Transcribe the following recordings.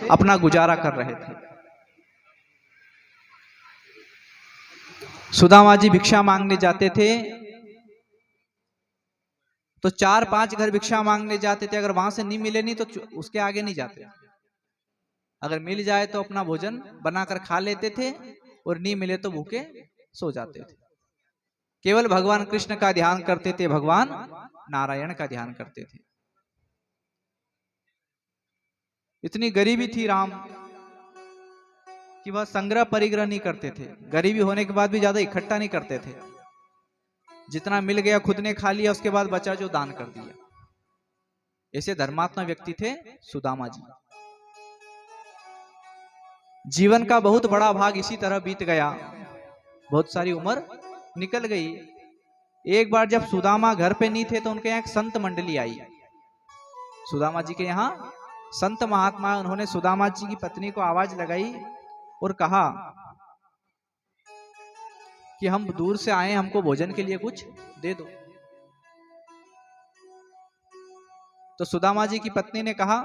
अपना गुजारा कर रहे थे। सुदामा जी भिक्षा मांगने जाते थे तो 4-5 घर भिक्षा मांगने जाते थे, अगर वहां से नहीं मिले नहीं तो उसके आगे नहीं जाते। अगर मिल जाए तो अपना भोजन बनाकर खा लेते थे और नहीं मिले तो भूखे सो जाते थे। केवल भगवान कृष्ण का ध्यान करते थे, भगवान नारायण का ध्यान करते थे। इतनी गरीबी थी राम कि वह संग्रह परिग्रह नहीं करते थे। गरीबी होने के बाद भी ज्यादा इकट्ठा नहीं करते थे। जितना मिल गया खुद ने खा लिया, उसके बाद बचा जो दान कर दिया। ऐसे धर्मात्मा व्यक्ति थे सुदामा जी। जीवन का बहुत बड़ा भाग इसी तरह बीत गया, बहुत सारी उम्र निकल गई। एक बार जब सुदामा घर पे नहीं थे तो उनके यहाँ एक संत मंडली आई। सुदामा जी के यहाँ संत महात्मा, उन्होंने सुदामा जी की पत्नी को आवाज लगाई और कहा कि हम दूर से आए, हमको भोजन के लिए कुछ दे दो। तो सुदामा जी की पत्नी ने कहा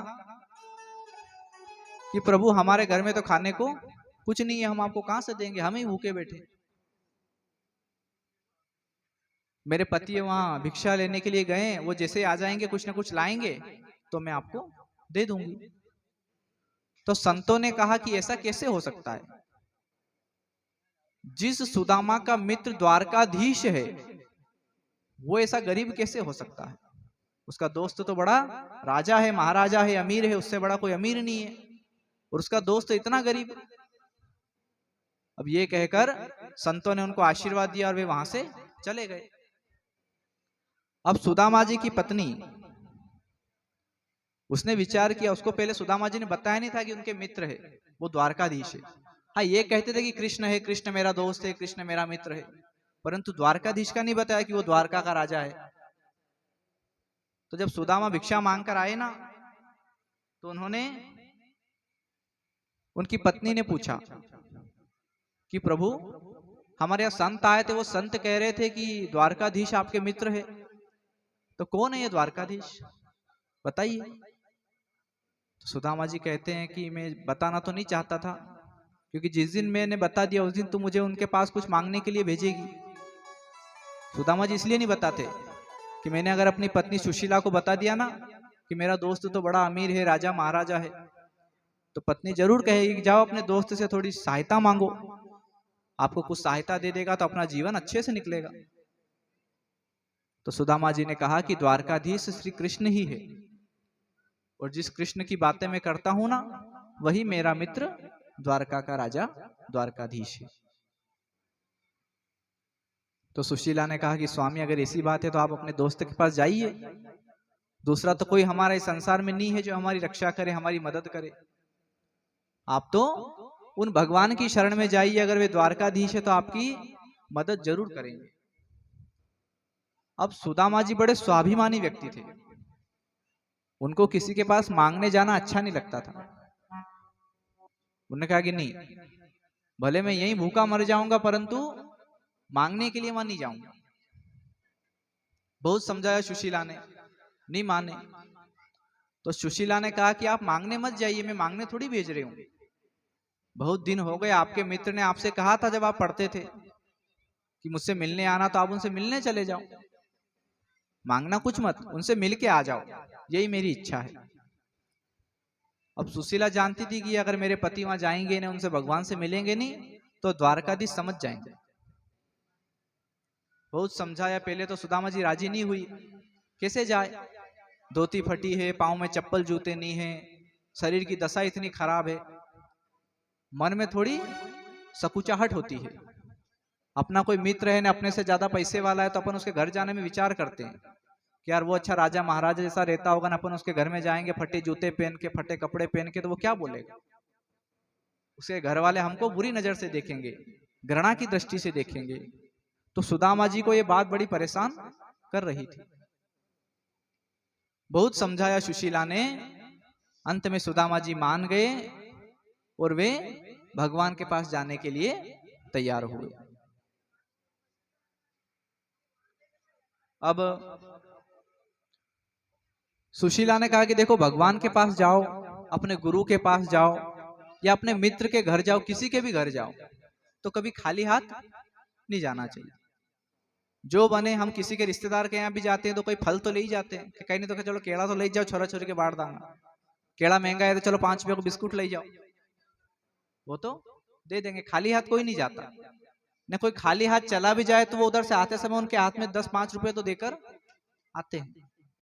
कि प्रभु हमारे घर में तो खाने को कुछ नहीं है, हम आपको कहां से देंगे, हम ही भूखे बैठे। मेरे पति वहां भिक्षा लेने के लिए गए, वो जैसे आ जाएंगे कुछ ना कुछ लाएंगे तो मैं आपको दे दूंगी। तो संतों ने कहा कि ऐसा कैसे हो सकता है, जिस सुदामा का मित्र द्वारकाधीश है वो ऐसा गरीब कैसे हो सकता है। उसका दोस्त तो बड़ा राजा है, महाराजा है, अमीर है, उससे बड़ा कोई अमीर नहीं है, और उसका दोस्त इतना गरीब। अब ये कहकर संतों ने उनको आशीर्वाद दिया और वे वहां से चले गए। अब सुदामा जी की पत्नी, उसने विचार किया, उसको पहले सुदामा जी ने बताया नहीं था कि उनके मित्र है वो द्वारकाधीश है। हाँ, ये कहते थे कि कृष्ण है, कृष्ण मेरा दोस्त है, कृष्ण मेरा मित्र है, परंतु द्वारकाधीश का नहीं बताया कि वो द्वारका का राजा है। तो जब सुदामा भिक्षा मांगकर आए ना, तो उन्होंने, उनकी पत्नी ने पूछा कि प्रभु हमारे यहाँ संत आए थे, वो संत कह रहे थे कि द्वारकाधीश आपके मित्र है, तो कौन है ये द्वारकाधीश, बताइए। तो सुदामा जी कहते हैं कि मैं बताना तो नहीं चाहता था, क्योंकि जिस दिन मैंने बता दिया उस दिन तो मुझे उनके पास कुछ मांगने के लिए भेजेगी। सुदामा जी इसलिए नहीं बताते कि मैंने अगर अपनी पत्नी सुशीला को बता दिया ना कि मेरा दोस्त तो बड़ा अमीर है, राजा महाराजा है, तो पत्नी जरूर कहेगी कि जाओ अपने दोस्त से थोड़ी सहायता मांगो, आपको कुछ सहायता दे देगा तो अपना जीवन अच्छे से निकलेगा। तो सुदामा जी ने कहा कि द्वारकाधीश श्री कृष्ण ही है, और जिस कृष्ण की बातें मैं करता हूं ना वही मेरा मित्र द्वारका का राजा द्वारकाधीश है। तो सुशीला ने कहा कि स्वामी अगर ऐसी बात है तो आप अपने दोस्त के पास जाइए, दूसरा तो कोई हमारा इस संसार में नहीं है जो हमारी रक्षा करे, हमारी मदद करे। आप तो उन भगवान की शरण में जाइए, अगर वे द्वारकाधीश है तो आपकी मदद जरूर करेंगे। अब सुदामा जी बड़े स्वाभिमानी व्यक्ति थे, उनको किसी के पास मांगने जाना अच्छा नहीं लगता था। उन्होंने कहा कि नहीं, भले मैं यहीं भूखा मर जाऊंगा परंतु मांगने के लिए वहां नहीं जाऊंगा। बहुत समझाया सुशीला ने, नहीं माने। तो सुशीला ने कहा कि आप मांगने मत जाइए, मैं मांगने थोड़ी भेज रही हूं। बहुत दिन हो गए, आपके मित्र ने आपसे कहा था जब आप पढ़ते थे कि मुझसे मिलने आना, तो आप उनसे मिलने चले जाओ, मांगना कुछ मत, उनसे मिलके आ जाओ, यही मेरी इच्छा है। अब सुशीला जानती थी कि अगर मेरे पति वहां जाएंगे ना, उनसे भगवान से मिलेंगे नहीं तो द्वारकाधीश समझ जाएंगे। बहुत समझाया, पहले तो सुदामा जी राजी नहीं हुई, कैसे जाए, धोती फटी है, पांव में चप्पल जूते नहीं है, शरीर की दशा इतनी खराब है। मन में थोड़ी सकुचाहट होती है। अपना कोई मित्र है ना, अपने से ज्यादा पैसे वाला है, तो अपन उसके घर जाने में विचार करते हैं कि यार वो अच्छा राजा महाराजा जैसा रहता होगा ना, अपन उसके घर में जाएंगे फटे जूते पहन के, फटे कपड़े पहन के, तो वो क्या बोलेगा, उसके घर वाले हमको बुरी नजर से देखेंगे, घृणा की दृष्टि से देखेंगे। तो सुदामा जी को ये बात बड़ी परेशान कर रही थी। बहुत समझाया सुशीला ने, अंत में सुदामा जी मान गए और वे भगवान के पास जाने के लिए तैयार हुए। अब सुशीला ने कहा कि देखो भगवान के पास जाओ अपने गुरु के पास जाओ या अपने मित्र के घर जाओ, किसी के भी घर जाओ, तो कभी खाली हाथ नहीं जाना चाहिए। जो बने, हम किसी के रिश्तेदार के यहाँ भी जाते हैं तो कोई फल तो ले ही जाते हैं, कहीं नहीं तो चलो केला तो ले जाओ, छोरा छोरी के बांट दांगा, केला महंगा है तो चलो 5 रुपये को बिस्कुट ले जाओ, वो तो दे देंगे। खाली हाथ कोई नहीं जाता। न कोई खाली हाथ चला भी जाए तो वो उधर से आते समय उनके हाथ में 10-5 रुपए तो देकर आते हैं।